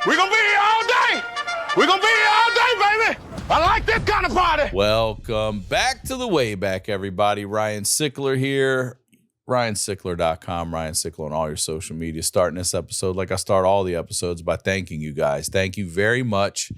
We're gonna be here all day. We're gonna be here all day, baby. I like this kind of party. Welcome back to the Wayback, everybody. Ryan Sickler here. RyanSickler.com, Ryan Sickler on all your social media. Starting this episode like I start all the episodes by thanking you guys. Thank you very much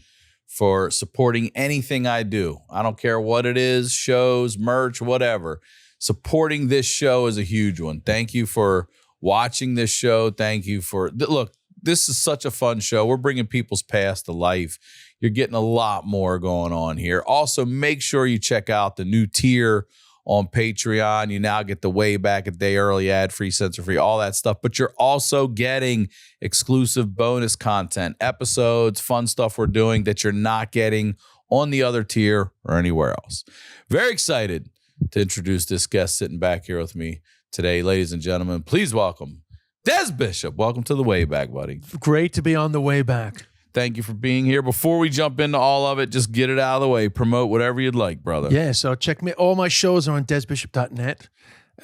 for supporting anything I do. I don't care what it is, shows, merch, whatever. Supporting this show is a huge one. Thank you for watching this show. Thank you for, look, this is such a fun show. We're bringing people's past to life. You're getting a lot more going on here. Also, make sure you check out the new tier on Patreon. You now get the Wayback a day early, ad-free, censor-free, all that stuff. But you're also getting exclusive bonus content, episodes, fun stuff we're doing that you're not getting on the other tier or anywhere else. Very excited to introduce this guest sitting back here with me today. Ladies and gentlemen, please welcome Des Bishop. Welcome to the Wayback, buddy. Great to be on the way back. Thank you for being here. Before we jump into all of it, just get it out of the way. Promote whatever you'd like, brother. Yeah, so check me. All my shows are on desbishop.net.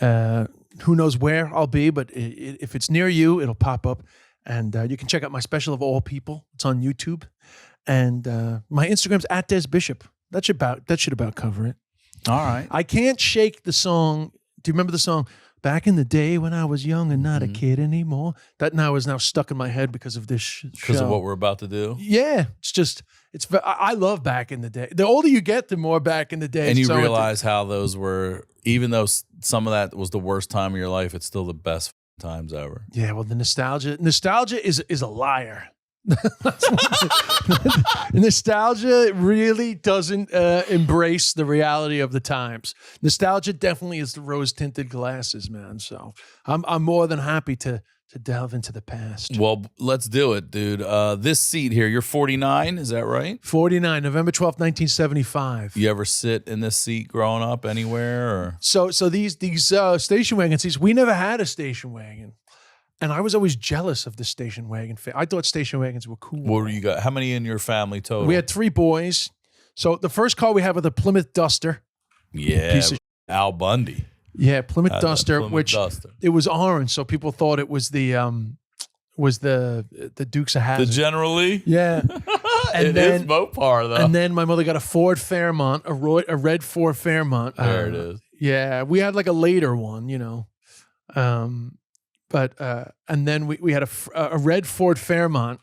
Who knows where I'll be, but if it's near you, it'll pop up. And you can check out my special of all people. It's on YouTube. And my Instagram's at desbishop. That should about cover it. All right. I can't shake the song. Do you remember the song? Back in the day when I was young and not a kid anymore. That now is stuck in my head because of this show. Because of what we're about to do? Yeah. I love back in the day. The older you get, the more back in the day. And you realize how those were, even though some of that was the worst time of your life, it's still the best times ever. Yeah, well, the nostalgia is a liar. Nostalgia really doesn't embrace the reality of the times. Nostalgia definitely is the rose-tinted glasses, man. So I'm more than happy to delve into the past. Well, let's do it, dude. This seat here, you're 49, is that right? 49, November 12th, 1975. You ever sit in this seat growing up anywhere? Or? So these station wagon seats, we never had a station wagon. And I was always jealous of the station wagon. I thought station wagons were cool. What were you got? How many in your family total? We had 3 boys. So the first car we had was a Plymouth Duster. Yeah, Al Bundy. Yeah, Plymouth Duster, Duster. It was orange, so people thought it was the Dukes of Hazzard. The General Lee? Yeah. And it is Mopar, though. And then my mother got a Ford Fairmont, a red Ford Fairmont. There it is. Yeah, we had like a later one, you know. But and then we had a red Ford Fairmont,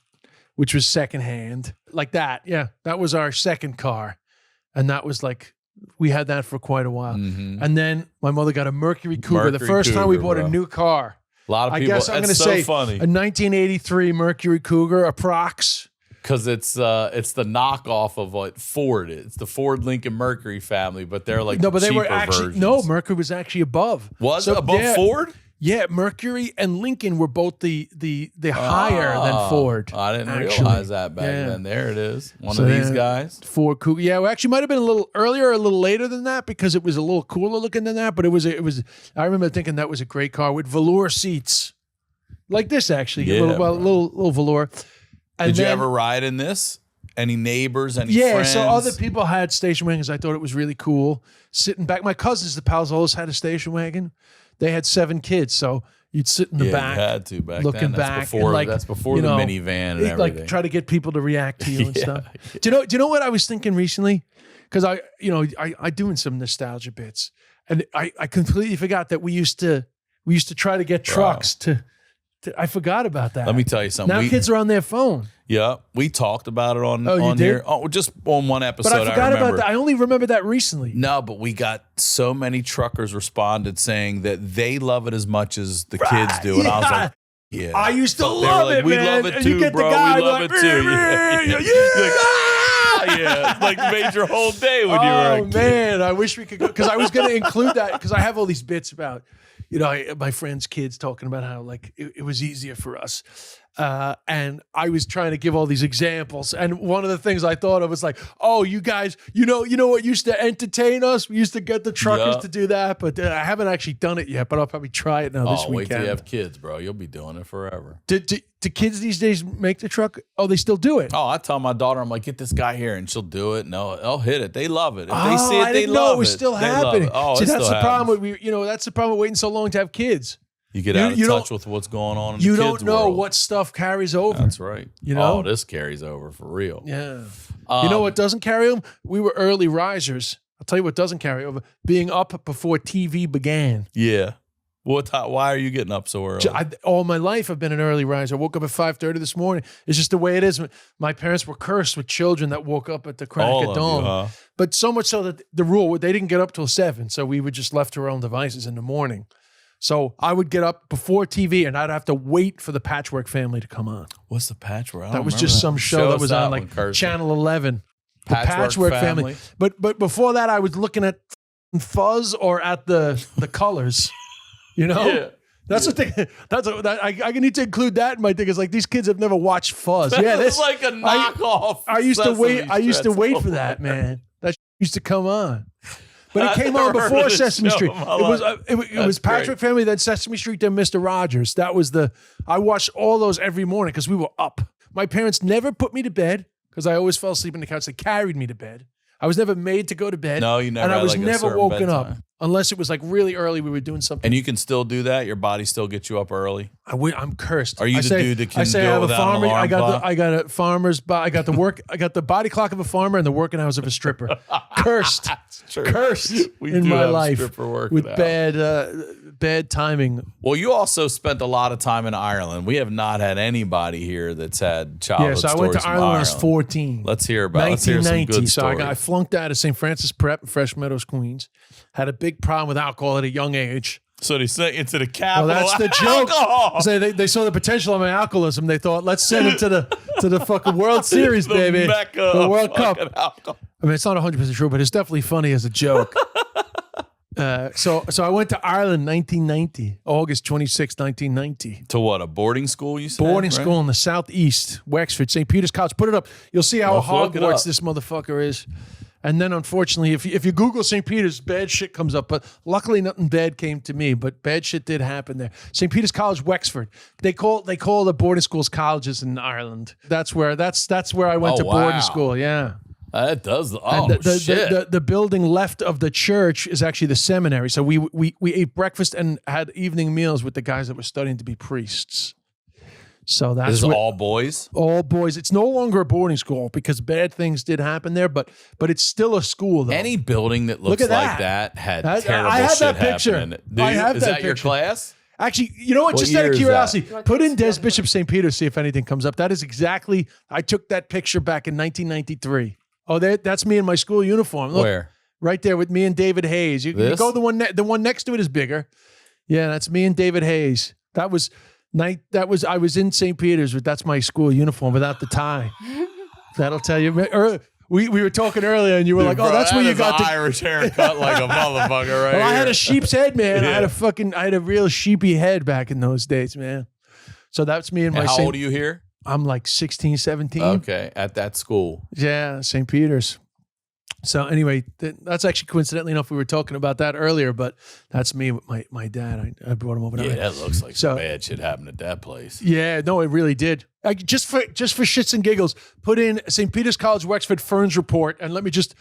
which was secondhand, like that. Yeah, that was our second car, and that was like we had that for quite a while. Mm-hmm. And then my mother got a Mercury Cougar. The first time we bought a new car. A lot of people. I guess I'm going to say funny. A 1983 Mercury Cougar, approx. Because it's the knockoff of what Ford is. It's the Ford Lincoln Mercury family, but they're like but the they cheaper were actually versions. Mercury was actually above. Was it above Ford? Yeah, Mercury and Lincoln were both the higher than Ford. I didn't realize that back then. There it is. One of these guys. Ford Cougar. Yeah, well, actually might have been a little earlier or a little later than that because it was a little cooler looking than that. But it was. I remember thinking that was a great car with velour seats, like this actually. Yeah, little velour. And Did you ever ride in this? Any neighbors? Any friends? Yeah, so other people had station wagons. I thought it was really cool. Sitting back, my cousins, the Palzolos, had a station wagon. They had 7 kids, so you'd sit in the back. You had to back looking then. back. That's before the minivan and everything. Like try to get people to react to you and stuff. Do you know what I was thinking recently? Because I doing some nostalgia bits, and I completely forgot that we used to try to get trucks to. I forgot about that. Let me tell you something. Now kids are on their phone. Yeah, we talked about it on did? here. Oh, just on one episode. But I forgot about that. I only remember that recently. No, but we got so many truckers responded saying that they love it as much as the kids do, and I was like, yeah. I used to love it, man. We love it too, bro. We love it too. Yeah, it's like made your whole day when you were a kid. Oh man, I wish we could go because I was going to include that because I have all these bits about. My friends' kids talking about how like it was easier for us. And I was trying to give all these examples. And one of the things I thought of was like, oh, you guys, you know what used to entertain us? We used to get the truckers to do that, but I haven't actually done it yet, but I'll probably try it now this weekend. Wait till you have kids, bro. You'll be doing it forever. Do kids these days make the truck? Oh, they still do it? Oh, I tell my daughter, I'm like, get this guy here, and she'll do it. No, they'll hit it. They love it. If they see it, I they didn't love know it was still They love happening. it. Oh, see, it that's still the problem happens. with that's the problem with waiting so long to have kids. You get out of touch with what's going on in you the don't kids' know world. what stuff carries over. That's right. You know? Oh, this carries over for real. Yeah. You know what doesn't carry over? We were early risers. I'll tell you what doesn't carry over. Being up before TV began. Yeah. Why are you getting up so early? All my life, I've been an early riser. I woke up at 5:30 this morning. It's just the way it is. My parents were cursed with children that woke up at the crack of dawn. But so much so that the rule, they didn't get up till 7. So we were just left to our own devices in the morning. So I would get up before TV and I'd have to wait for the Patchwork Family to come on. What's the Patchwork? That was just some show that was on like Channel 11. The Patchwork Family. But before that, I was looking at Fuzz or at the colors. You know, that's the thing. I need to include that in my thing. It's like these kids have never watched Fuzz. Yeah, it's like a knockoff. I used to wait. I used to wait for that, man. That used to come on, but it came on before Sesame Street. It was Patchwork Family, then Sesame Street, then Mr. Rogers. That was I watched all those every morning because we were up. My parents never put me to bed because I always fell asleep on the couch. They carried me to bed. I was never made to go to bed. No, you never. And I was like never woken up unless it was like really early. We were doing something. And you can still do that. Your body still gets you up early. I'm cursed. Are you the dude that can I say go I have a without farmer. an alarm clock? I got a farmer's. I got the body clock of a farmer and the working hours of a stripper. Cursed. Cursed in my life with bad timing. Well, you also spent a lot of time in Ireland. We have not had anybody here that's had childhood stories. I went to Ireland when I was 14. Let's hear about. Let's hear some good stories. So I flunked out of St. Francis Prep in Fresh Meadows, Queens. Had a big problem with alcohol at a young age. So they sent you to the capital. Well, that's the joke. So they saw the potential of my alcoholism. They thought, let's send him to the fucking World Series, baby, the World Cup. Alcohol. I mean, it's not 100% true, but it's definitely funny as a joke. So I went to Ireland 1990, August 26, 1990. To what, a boarding school, you said? Boarding school in the southeast, Wexford, St. Peter's College. Put it up. You'll see how Hogwarts this motherfucker is. And then, unfortunately, if you Google St. Peter's, bad shit comes up. But luckily, nothing bad came to me. But bad shit did happen there. St. Peter's College, Wexford. They call the boarding schools colleges in Ireland. That's where I went to boarding school. Yeah. That does. Shit. The building left of the church is actually the seminary. So we ate breakfast and had evening meals with the guys that were studying to be priests. So that's all boys. All boys. It's no longer a boarding school because bad things did happen there, but it's still a school though. Any building that looks like that had terrible I have shit that picture. happen in it. Is that your class? Actually, you know what? Just out of curiosity, put in Des Bishop St. Peter, see if anything comes up. That is exactly. I took that picture back in 1993. Oh, that's me in my school uniform. Look, where? Right there with me and David Hayes. You go the one next to it is bigger. Yeah, that's me and David Hayes. I was in St. Peter's, but that's my school uniform without the tie. That'll tell you. We were talking earlier, and you were like, "Oh, that's where you got the Irish haircut, like a motherfucker." Right? Well, I had a sheep's head, man. Yeah. I had a real sheepy head back in those days, man. So that's me and my. How old are you here? I'm like 16, 17. Okay, at that school. Yeah, St. Peter's. So anyway, that's actually coincidentally enough, we were talking about that earlier, but that's me with my dad. I brought him over. Yeah, that looks like some bad shit happened at that place. Yeah, no, it really did. Just for shits and giggles, put in St. Peter's College, Wexford Ferns report, and let me just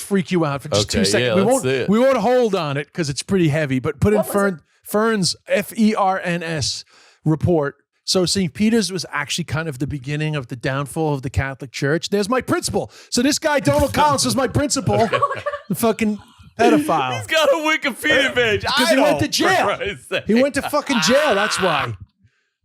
freak you out for just 2 seconds. Yeah, we won't hold on it because it's pretty heavy, but put in Ferns FERNS report. So St. Peter's was actually kind of the beginning of the downfall of the Catholic Church. There's my principal. So this guy, Donald Collins, is my principal. The fucking pedophile. He's got a Wikipedia page. Because he went to jail. He went to fucking jail. That's why.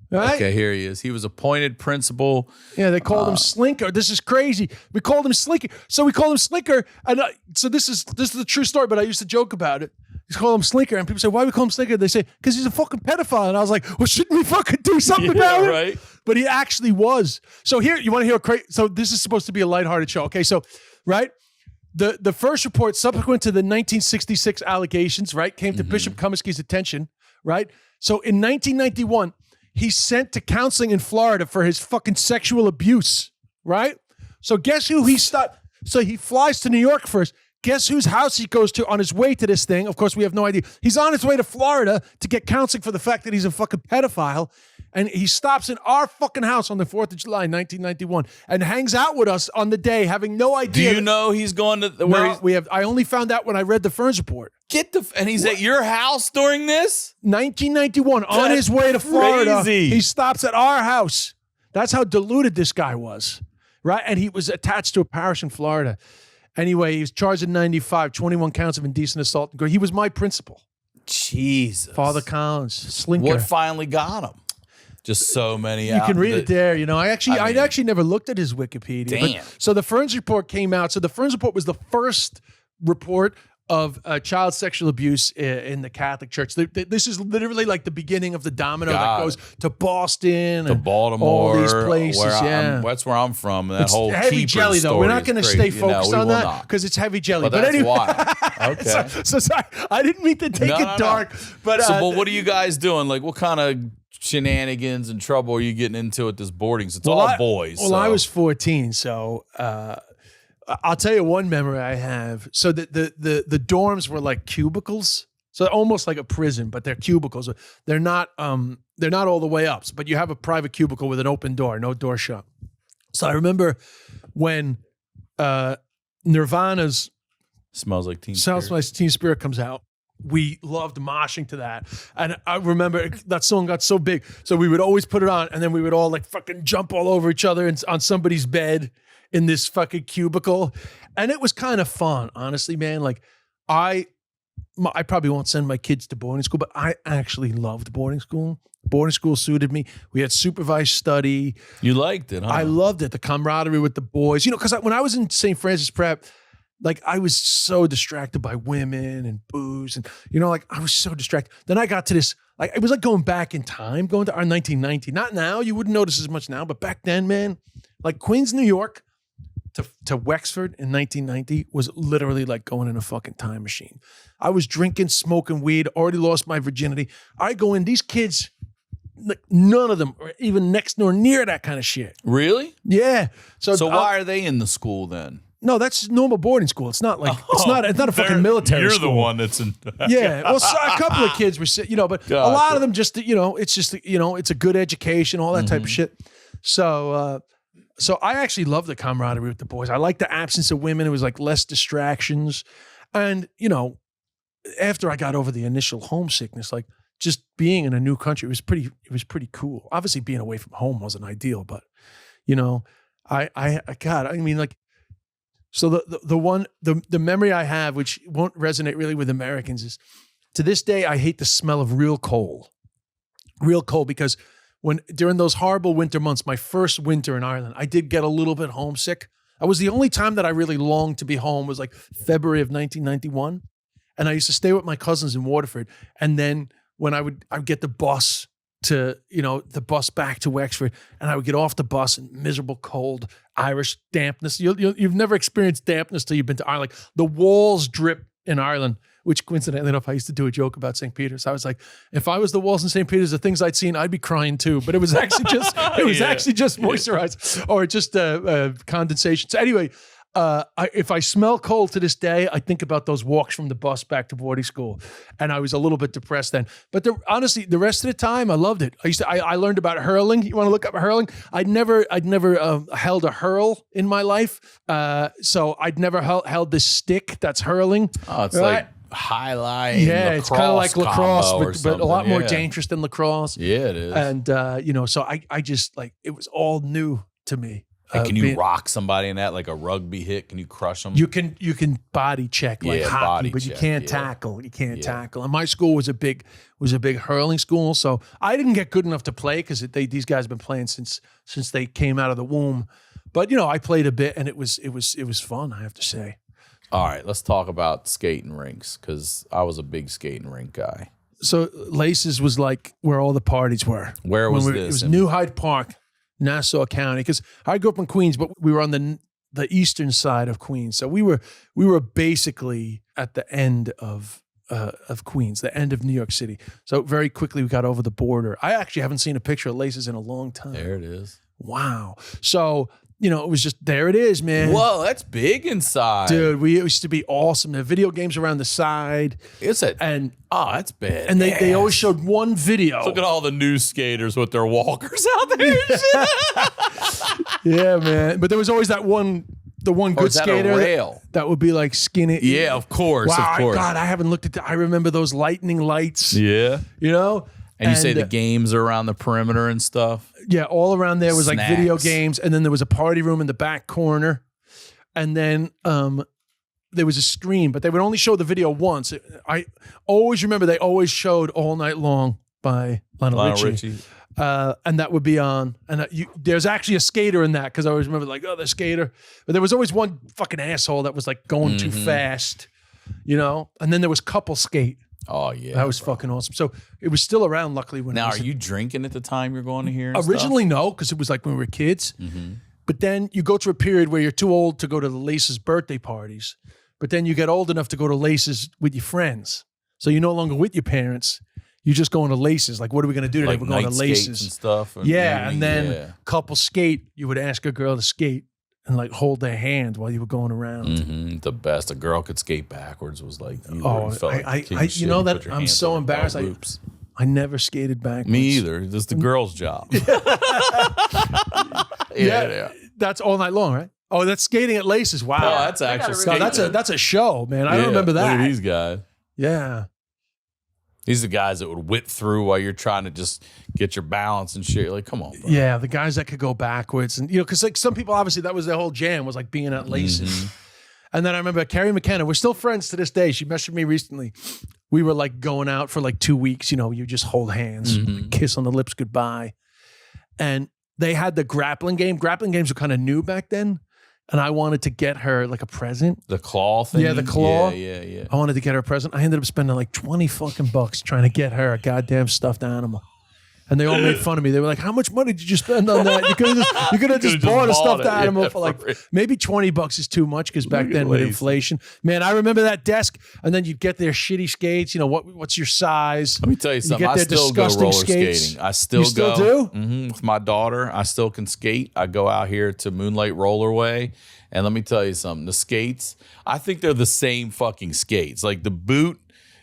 Right? Okay, here he is. He was appointed principal. Yeah, they called him Slinker. This is crazy. We called him Slinker. So we called him Slinker. And so this is the true story, but I used to joke about it. He's call him Slinker, and people say, "Why do we call him Slinker?" They say, "Because he's a fucking pedophile." And I was like, "Well, shouldn't we fucking do something about it?" Right. But he actually was. So here, you want to hear a crazy? So this is supposed to be a lighthearted show. Okay, so right, the first report subsequent to the 1966 allegations, right, came to Bishop Cummings' attention, right. So in 1991, he's sent to counseling in Florida for his fucking sexual abuse, right. So guess who he stopped? So he flies to New York first. Guess whose house he goes to on his way to this thing? Of course, we have no idea. He's on his way to Florida to get counseling for the fact that he's a fucking pedophile. And he stops in our fucking house on the 4th of July, 1991, and hangs out with us on the day, having no idea. Do you know he's going to I only found out when I read the Ferns report. And he's at your house during this? 1991, on his way to Florida, he stops at our house. That's how deluded this guy was, right? And he was attached to a parish in Florida. Anyway, he was charged in 95, 21 counts of indecent assault. He was my principal. Jesus. Father Collins, Slinker. What finally got him? Just so many. You can read it there. You know, I actually never looked at his Wikipedia. Damn. So the Ferns report came out. So the Ferns report was the first report of child sexual abuse in the Catholic Church. This is literally like the beginning of the domino that goes to Boston, to Baltimore, all these places. That's where I'm from. That it's whole heavy jelly, though. We're not going to stay focused on that because it's heavy jelly. But anyway, why? Okay. so sorry, I didn't mean to take it dark. But but what are you guys doing? Like, what kind of shenanigans and trouble are you getting into at this boarding? It's all boys. Well, I was 14, so. I'll tell you one memory I have. So the dorms were like cubicles, so almost like a prison, but they're cubicles. They're not all the way up, but you have a private cubicle with an open door, no door shut. So I remember when Nirvana's Smells Like Teen Spirit comes out. We loved moshing to that. And I remember that song got so big. So we would always put it on, and then we would all like fucking jump all over each other on somebody's bed in this fucking cubicle. And it was kind of fun, honestly, man. Like I probably won't send my kids to boarding school, but I actually loved boarding school. Boarding school suited me. We had supervised study. You liked it, huh? I loved it. The camaraderie with the boys. You know, because when I was in St. Francis Prep, like I was so distracted by women and booze, and you know, like I was so distracted. Then I got to this, like it was like going back in time, going to our 1990. Not now, you wouldn't notice as much now, but back then, man, like Queens, New York to Wexford in 1990 was literally like going in a fucking time machine. I was drinking, smoking weed, already lost my virginity. I go in, these kids, like none of them are even next nor near that kind of shit. Really? Yeah. So why are they in the school then? No, that's normal boarding school. It's not like it's not a fucking military school. You're the one that's in. Yeah, well, a couple of kids were, you know, but a lot of them just, you know, it's just, you know, it's a good education, all that type of shit. So I actually love the camaraderie with the boys. I like the absence of women. It was like less distractions, and you know, after I got over the initial homesickness, like just being in a new country, it was pretty cool. Obviously, being away from home wasn't ideal, but you know, so the memory I have, which won't resonate really with Americans, is to this day I hate the smell of real coal, because during those horrible winter months, my first winter in Ireland, I did get a little bit homesick. I was the only time that I really longed to be home was like February of 1991, and I used to stay with my cousins in Waterford, and then when I would get the bus the bus back to Wexford, and I would get off the bus in miserable, cold Irish dampness. You've never experienced dampness till you've been to Ireland. Like the walls drip in Ireland, which coincidentally enough, I used to do a joke about St. Peter's. I was like, if I was the walls in St. Peter's, the things I'd seen, I'd be crying too. But it was actually just actually just moisturized or just condensation. So anyway, if I smell cold to this day, I think about those walks from the bus back to boarding school, and I was a little bit depressed then. But honestly, the rest of the time, I loved it. I learned about hurling. You want to look up hurling? I'd never held a hurl in my life, so I'd never held this stick that's hurling. Oh, it's right? Like highlight. Yeah, it's kind of like lacrosse, but a lot more dangerous than lacrosse. Yeah, it is. And so I just like it was all new to me. And can you rock somebody in that like a rugby hit? Can you crush them? You can body check like hockey, but you can't tackle. You can't tackle. And my school was a big hurling school, so I didn't get good enough to play because these guys have been playing since they came out of the womb. But I played a bit, and it was fun, I have to say. All right, let's talk about skating rinks because I was a big skating rink guy. So Laces was like where all the parties were. Where was this? It was New Hyde Park, Nassau County, because I grew up in Queens, but we were on the eastern side of Queens. So we were basically at the end of Queens, the end of New York City. So very quickly we got over the border. I actually haven't seen a picture of Laces in a long time. There it is. Wow. So it was just, there it is, man. Whoa, that's big inside. Dude, we used to be awesome. The video games around the side. That's bad. And they always showed one video. Look at all the new skaters with their walkers out there. Yeah, man. But there was always that one the one Or good is that skater a rail? that would be like skinny. Yeah, of course, Wow, of course. God, I haven't looked at that. I remember those lightning lights. Yeah. You know? And you say the games are around the perimeter and stuff? Yeah, all around there was like video Snacks. games, and then there was a party room in the back corner. And then there was a screen, but they would only show the video once. I always remember they always showed All Night Long by Lionel Richie. And that would be on. And there's actually a skater in that, because I always remember like, oh, the skater. But there was always one fucking asshole that was like going too fast, you know? And then there was couple skate. Oh, yeah. That was fucking awesome. So it was still around, luckily. When Now, are you drinking at the time you're going to here? And originally, no, because it was like when we were kids. But then you go through a period where you're too old to go to the Lace's birthday parties. But then you get old enough to go to Lace's with your friends. So you're no longer with your parents. You're just going to Lace's. Like, what are we going to do today? Like We're going to night Lace's. skates and stuff. And then couple skate. You would ask a girl to skate and like hold their hand while you were going around. The best. A girl could skate backwards was like, you felt like king I shit. you know You that put your I'm hands so on the embarrassed. belt loops. I never skated backwards. Me either. This is the girl's job. yeah. That's All Night Long, right? Oh, that's skating at Lace's. Wow. Oh, that's actual No, skating. that's a show, man. I don't remember that. Look at these guys. Yeah. These are the guys that would whip through while you're trying to just get your balance and shit. You're like, come on, bro. Yeah, the guys that could go backwards. And, you know, because like some people, obviously, that was their whole jam, was like being at Lace's. And then I remember Carrie McKenna, we're still friends to this day. She messaged me recently. We were like going out for like 2 weeks. You know, you just hold hands, like, kiss on the lips, goodbye. And they had the grappling game. Grappling games were kind of new back then. And I wanted to get her like a present. The claw thing? Yeah, the claw. Yeah. I wanted to get her a present. I ended up spending like 20 fucking bucks trying to get her a goddamn stuffed animal. And they all made fun of me. They were like, how much money did you spend on that? You could have just bought a stuffed animal for like maybe 20 bucks is too much, because back then with inflation. Man, I remember that desk. And then you'd get their shitty skates. You know, what's your size? Let me tell you something. get I their still go disgusting roller skates. skating. I still You still go. do? With my daughter. I still can skate. I go out here to Moonlight Rollerway. And let me tell you something. The skates, I think they're the same fucking skates. Like the boot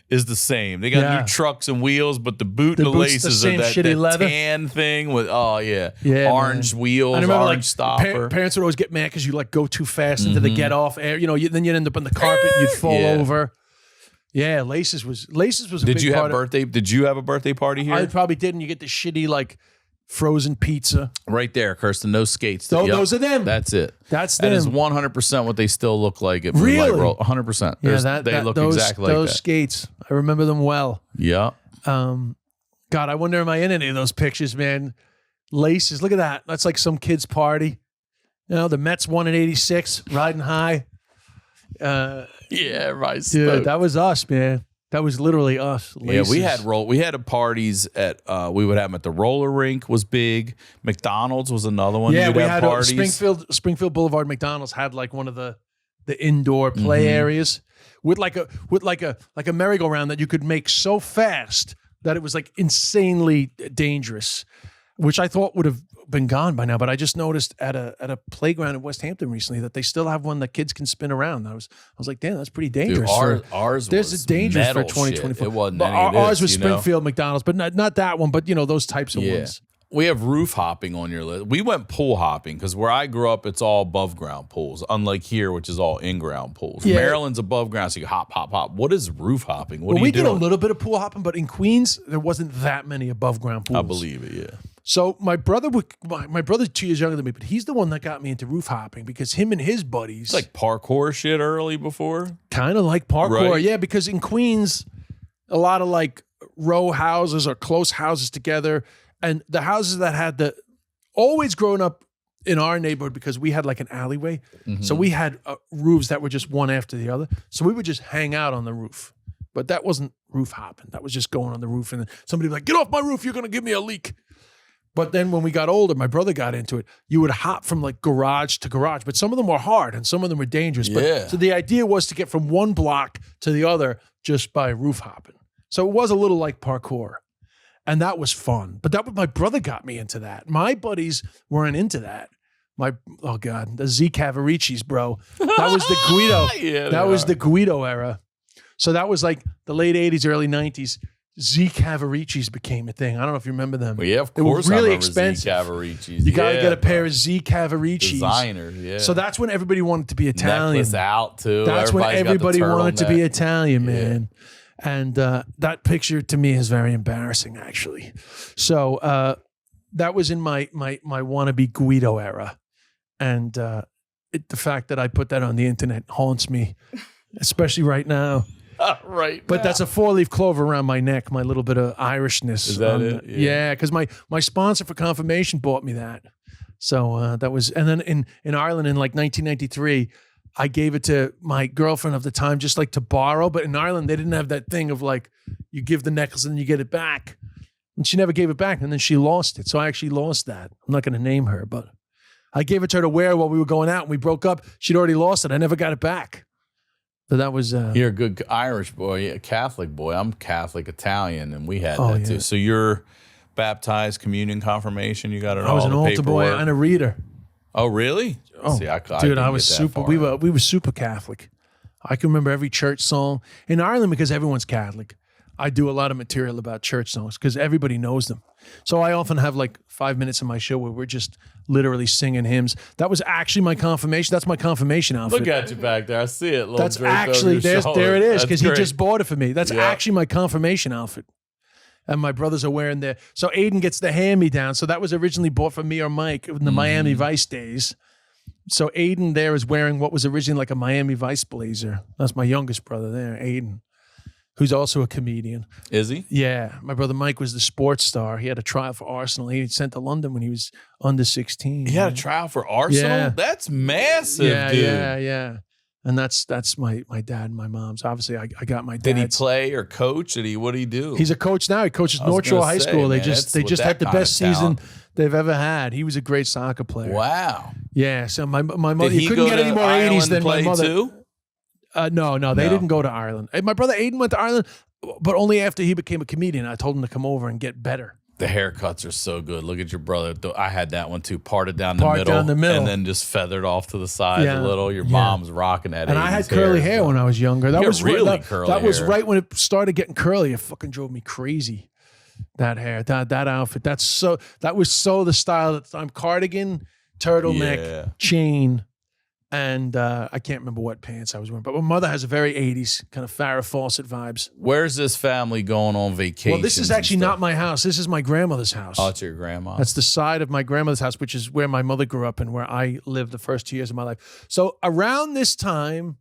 is the same. They got new trucks and wheels, but the boot and the boot's laces the are same that shitty leather. tan thing with orange man. wheels, I remember orange like stopper. parents would always get mad because you like go too fast into the get off air. You know, then you'd end up on the carpet and you'd fall over. Yeah, Laces was a big Did you part have a birthday party here? I probably did, and you get the shitty like frozen pizza. Right there, Kirsten. No skates. Those are them. That's it. That's That them. is 100% what they still look like at Really? Moonlight Roll. 100%. Yeah, They look exactly like those that. skates. I remember them well. Yeah. God, I wonder am I in any of those pictures, man? Laces. Look at that. That's like some kid's party. You know, the Mets won in '86, riding high. Yeah, right. Dude, that was us, man. That was literally us. Laces. Yeah, we had parties at we would have them at the roller rink was big. McDonald's was another one. Yeah, You'd we have had parties. Springfield Boulevard McDonald's had like one of the indoor play areas with like a merry-go-round that you could make so fast that it was like insanely dangerous, which I thought would have been gone by now. But I just noticed at a playground in West Hampton recently that they still have one that kids can spin around. I was like, damn, that's pretty dangerous. Dude, ours there's was a dangerous for metal 2024. shit. It wasn't But any of this, ours was you know? Springfield McDonald's, but not that one. But you know those types of ones. We have roof hopping on your list. We went pool hopping because where I grew up, it's all above ground pools, unlike here, which is all in ground pools. Yeah. Maryland's above ground, so you hop, hop, hop. What is roof hopping? What Well, do we you do? did a little bit of pool hopping, but in Queens there wasn't that many above ground pools. I believe it, yeah. So my brother's 2 years younger than me, but he's the one that got me into roof hopping because him and his buddies It's like parkour shit early before. kind of like parkour. Right. Yeah, because in Queens, a lot of like row houses or close houses together. And the houses that had always growing up in our neighborhood, because we had like an alleyway. So we had roofs that were just one after the other. So we would just hang out on the roof. But that wasn't roof hopping. That was just going on the roof. And then somebody would be like, get off my roof. You're going to give me a leak. But then when we got older, my brother got into it. You would hop from like garage to garage, but some of them were hard and some of them were dangerous. Yeah. But so the idea was to get from one block to the other just by roof hopping. So it was a little like parkour, and that was fun. But my brother got me into that. My buddies weren't into that. The Z Cavaricis, bro. That was the Guido. Yeah, that was the Guido era. So that was like the late 80s, early 90s. Z Cavariccis became a thing. I don't know if you remember them. Well, yeah, of They were course. really I remember expensive. Z Cavariccis. You got to Yeah, get a pair bro. of Z Cavariccis. Designer, yeah. So that's when everybody wanted to be Italian. Necklace out too. That's when Everybody's got the everybody wanted to be turtleneck. Italian, man. And that picture to me is very embarrassing, actually. So that was in my wannabe Guido era, and the fact that I put that on the internet haunts me, especially right now. Right. But that's a 4-leaf clover around my neck, my little bit of Irishness. Is that it? Yeah, because my sponsor for confirmation bought me that. So that was, and then in Ireland in like 1993, I gave it to my girlfriend of the time, just like to borrow. But in Ireland, they didn't have that thing of like, you give the necklace and you get it back. And she never gave it back. And then she lost it. So I actually lost that. I'm not going to name her, but I gave it to her to wear while we were going out and we broke up. She'd already lost it. I never got it back. So that was. You're a good Irish boy, a Catholic boy. I'm Catholic Italian, and we had that yeah. too. So you're baptized, communion, confirmation. You got it all. I was an the altar boy paperwork? and a reader. Oh, really? Oh, See, I dude, didn't I get was that super. far. We were super Catholic. I can remember every church song in Ireland because everyone's Catholic. I do a lot of material about church songs because everybody knows them. So I often have like 5 minutes in my show where we're just literally singing hymns. That was actually my confirmation. That's my confirmation outfit. Look at you back there. I see it. Little That's draped over actually your there shoulder. it is That's because he great. just bought it for me. That's Yeah. actually my confirmation outfit. And my brothers are wearing their. So Aiden gets the hand-me-down. So that was originally bought for me or Mike in the Miami Vice days. So Aiden there is wearing what was originally like a Miami Vice blazer. That's my youngest brother there, Aiden, who's also a comedian. Is he? Yeah. My brother Mike was the sports star. He had a trial for Arsenal. He was sent to London when he was under 16. He had a trial for Arsenal? Yeah. That's massive, Yeah, dude. yeah. And that's my dad and my mom's. Obviously, I got my Did he dad's. play or coach? What did he do? He's a coach now. He coaches I was North Shore gonna High say, School. They man, just with had that the kind of best season talent. they've ever had. He was a great soccer player. Wow. Yeah. So my mother, Did you he couldn't go get to any more Ireland 80s and than my play mother. too? No, they No. didn't go to Ireland. My brother Aiden went to Ireland, but only after he became a comedian. I told him to come over and get better. The haircuts are so good. Look at your brother. I had that one too. Parted down the Parted middle. down the middle. And then just feathered off to the sides Yeah. a little. Your Yeah. mom's rocking that. And I had 80s curly hair when I was younger. That You was had really right, curly that was hair. right when it started getting curly. It fucking drove me crazy. That hair, that outfit. That was so the style at the time. Cardigan, turtleneck, Yeah. chain, and I can't remember what pants I was wearing. But my mother has a very 80s kind of Farrah Fawcett vibes. Where's this family going on vacation? Well, this is actually not my house. This is my grandmother's house. Oh, it's your grandma. That's the side of my grandmother's house, which is where my mother grew up and where I lived the first 2 years of my life. So around this time,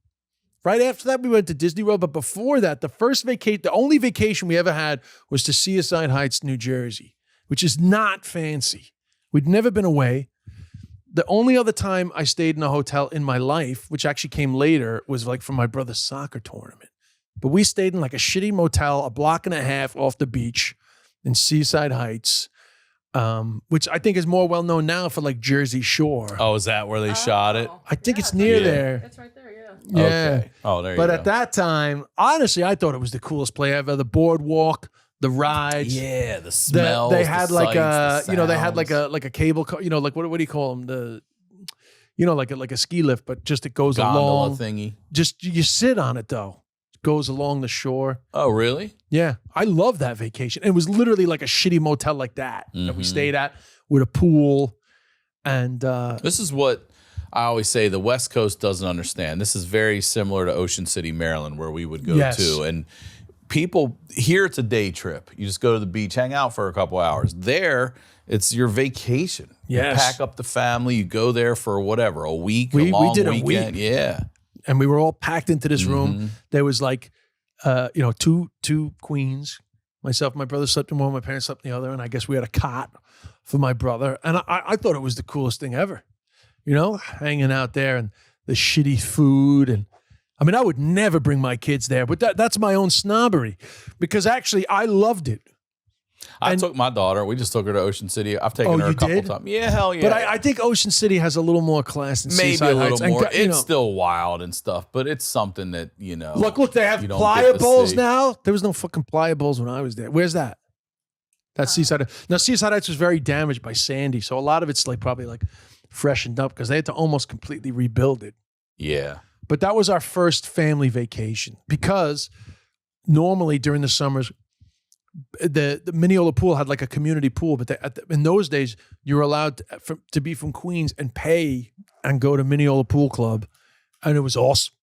right after that, we went to Disney World. But before that, the only vacation we ever had was to Seaside Heights, New Jersey, which is not fancy. We'd never been away. The only other time I stayed in a hotel in my life, which actually came later, was like for my brother's soccer tournament. But we stayed in like a shitty motel, a block and a half off the beach in Seaside Heights, which I think is more well known now for like Jersey Shore. Oh, is that where they shot it? I think it's near Yeah. there. It's right there, yeah. Yeah. Okay. Oh, there you But go. at that time, honestly, I thought it was the coolest play ever. The boardwalk, the rides. Yeah, the smells. They had the like sights, the they had like sounds. a cable car, like what do you call them? Like a ski lift, but just it goes gondola along. thingy. Just you sit on it though. It goes along the shore. Oh, really? Yeah, I love that vacation. It was literally like a shitty motel like that we Mhm. stayed at with a pool, and This is what I always say the West Coast doesn't understand. This is very similar to Ocean City, Maryland, where we would go Yes. to. And people here, it's a day trip. You just go to the beach, hang out for a couple hours. There, it's your vacation. Yes. You pack up the family, you go there for whatever, a week, We a long did a weekend. week. Yeah. and we were all packed into this Mm-hmm. room. There was like, two queens. Myself, my brother slept in one, my parents slept in the other, and I guess we had a cot for my brother. And I thought it was the coolest thing ever, hanging out there and the shitty food. And I mean, I would never bring my kids there, but that's my own snobbery because actually I loved it. I took my daughter. We just took her to Ocean City. I've taken Oh, her a you couple did? times. Yeah, hell yeah. But I think Ocean City has a little more class than maybe Seaside a little Heights. And, more. you know, It's still wild and stuff, but it's something that, Look, they have you don't get playa to bowls see. now. There was no fucking playa bowls when I was there. Where's that? That's Seaside. Now, Seaside Heights was very damaged by Sandy, so a lot of it's probably freshened up because they had to almost completely rebuild it. Yeah. But that was our first family vacation because normally during the summers, the Mineola pool had like a community pool, but in those days you were allowed to be from Queens and pay and go to Mineola Pool Club, and it was awesome.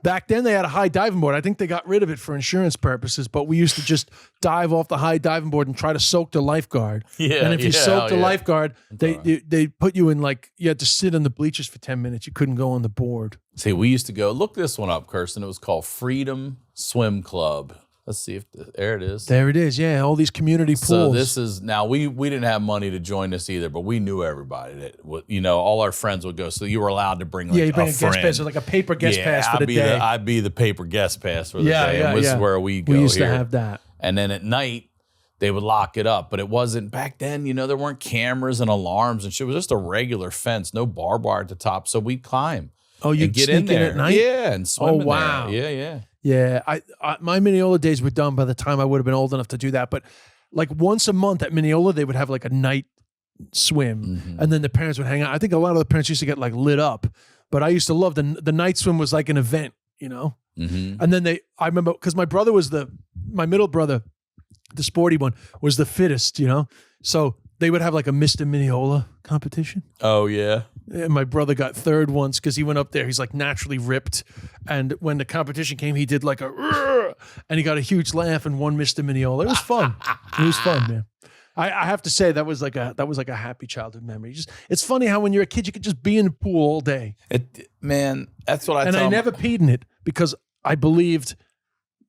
Back then they had a high diving board. I think they got rid of it for insurance purposes, but we used to just dive off the high diving board and try to soak the lifeguard. Yeah, and if you soaked the lifeguard, they put you in like, you had to sit on the bleachers for 10 minutes. You couldn't go on the board. See, we used to go, look this one up, Kirsten. It was called Freedom Swim Club. Let's see if there it is. There it is. Yeah, all these community pools. So this is, now we didn't have money to join this either, but we knew everybody that, you know, all our friends would go. So you were allowed to bring like you bring a friend. guest pass, or like a paper guest pass for the day. I'd be the paper guest pass for the day. And this is where we go. We used here. to have that. And then at night, they would lock it up. But it wasn't, back then, you know, there weren't cameras and alarms and shit. It was just a regular fence, no barbed wire at the top. So we'd climb. Oh, you'd get sneak in there at night? Yeah, and swim in wow. there. Yeah. Yeah, my Mineola days were done by the time I would have been old enough to do that. But like once a month at Mineola, they would have like a night swim, and then the parents would hang out. I think a lot of the parents used to get like lit up, but I used to love the night swim was like an event, you know. And then I remember because my brother was my middle brother, the sporty one, was the fittest, you know. So they would have like a Mr. Mineola competition. Oh yeah. And my brother got third once because he went up there. He's like naturally ripped. And when the competition came, he did like and he got a huge laugh and won Mr. Mineola. It was fun. It was fun, man. I have to say that was like a happy childhood memory. It's funny how when you're a kid, you could just be in the pool all day. Man, that's what And I never peed in it because I believed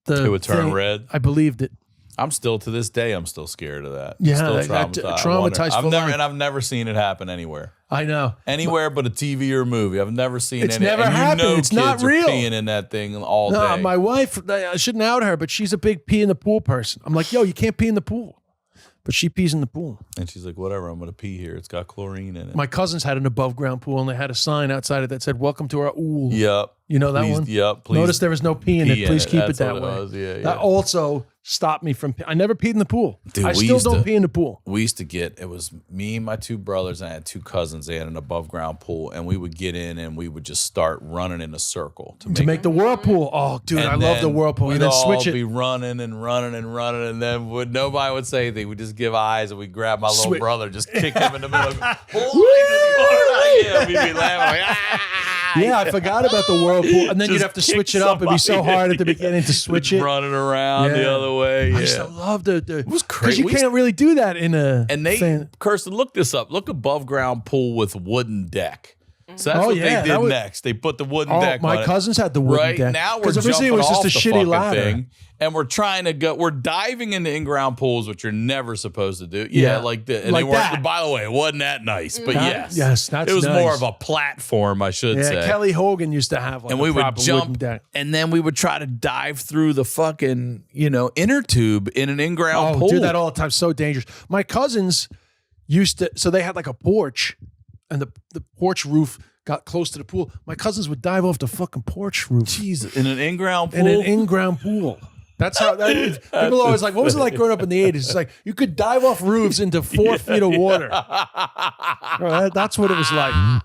it would turn red. I believed it. I'm still, to this day, I'm still scared of that. Yeah, still traumatized for life. And I've never seen it happen anywhere. I know. Anywhere but a TV or a movie. I've never seen it's any. Never and happened. You know it's not real. Peeing in that thing all no, day. My wife, I shouldn't out her, but she's a big pee in the pool person. I'm like, yo, you can't pee in the pool. But she pees in the pool. And she's like, whatever, I'm going to pee here. It's got chlorine in it. My cousins had an above ground pool and they had a sign outside it that said, welcome to our ool. Yep. You know that one? Yep. Please. Notice there was no pee in it. Please keep it that way. Yeah. That also stopped me from, I never peed in the pool. Dude, I still don't pee in the pool. We used to it was me and my two brothers, and I had two cousins. They had an above ground pool, and we would get in and we would just start running in a circle to make the whirlpool. Oh, dude, I love the whirlpool. And then switch it. We'd all be running, and then nobody would say anything. We'd just give eyes, and we'd grab my little brother, just kick him in the middle. Yeah, we'd be laughing like, yeah, I forgot about the whirlpool. And then you'd have to switch it up. It'd be so hard at the beginning to switch it. Running around the other way. Yeah. I used to love it was crazy. Because you can't really do that in a Kirsten, look this up. Look, above ground pool with wooden deck. So that's what they did next. They put the wooden deck on my cousins had the wooden deck. Now we're jumping it was just off a the shitty fucking ladder. thing. And we're trying to go. We're diving into in-ground pools, which you're never supposed to do. Like they weren't. That. By the way, it wasn't that nice, but that's it was nice. more of a platform, I should say. Kelly Hogan used to have, like, and we would jump, wooden deck. and then we would try to dive through the fucking inner tube in an in-ground pool. Do that all the time. So dangerous. My cousins used to. So they had like a porch, and the porch roof got close to the pool. My cousins would dive off the fucking porch roof. Jesus, in an in-ground pool. In an in-ground pool. That's how that is. People are always like, what was it like growing up in the 80s? It's like you could dive off roofs into 4 feet of water. That's what it was like.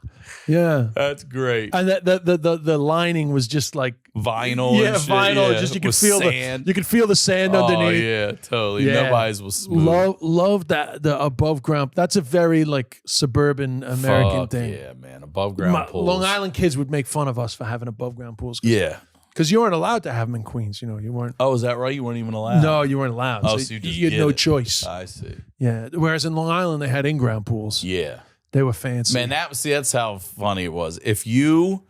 Yeah. That's great. And the lining was just like vinyl. Yeah, and shit. vinyl. Yeah. Just you could With feel sand. you could feel the sand underneath. Yeah, totally. Yeah. Nobody's was smooth. Love that the above ground. That's a very like suburban American thing. Yeah, man. Above ground pools. Long Island kids would make fun of us for having above ground pools. Yeah. Because you weren't allowed to have them in Queens. You weren't. Oh, is that right? You weren't even allowed? No, you weren't allowed. Oh, so you had no choice. I see. Yeah. Whereas in Long Island, they had in-ground pools. Yeah. They were fancy. Man, that's how funny it was. If you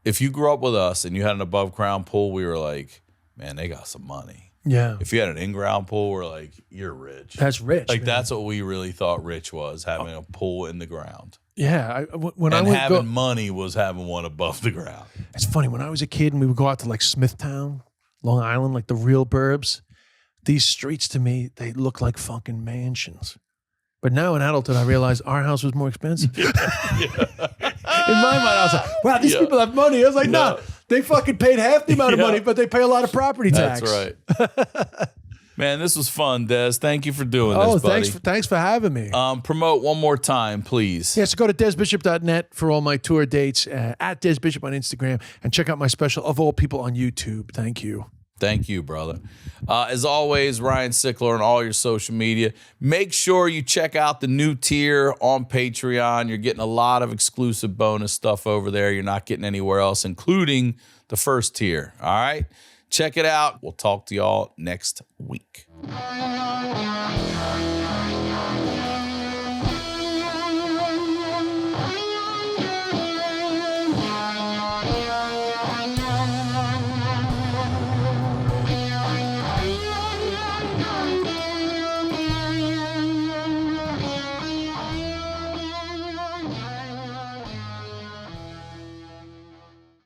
grew up with us and you had an above ground pool, we were like, man, they got some money. Yeah. If you had an in-ground pool, we're like, you're rich. That's rich. Like, man. that's what we really thought rich was, having a pool in the ground. Yeah. Having money was having one above the ground. It's funny. When I was a kid and we would go out to like Smithtown, Long Island, like the real burbs, these streets to me, they look like fucking mansions. But now in adulthood, I realize our house was more expensive. In my mind, I was like, wow, these people have money. I was like, no, they fucking paid half the amount of money, but they pay a lot of property tax. That's right. Man, this was fun, Des. Thank you for doing this, buddy. Thanks for having me. Promote one more time, please. Yeah, so go to desbishop.net for all my tour dates, at Des Bishop on Instagram, and check out my special, Of All People, on YouTube. Thank you. Thank you, brother. As always, Ryan Sickler on all your social media. Make sure you check out the new tier on Patreon. You're getting a lot of exclusive bonus stuff over there you're not getting anywhere else, including the first tier. All right? Check it out. We'll talk to y'all next week.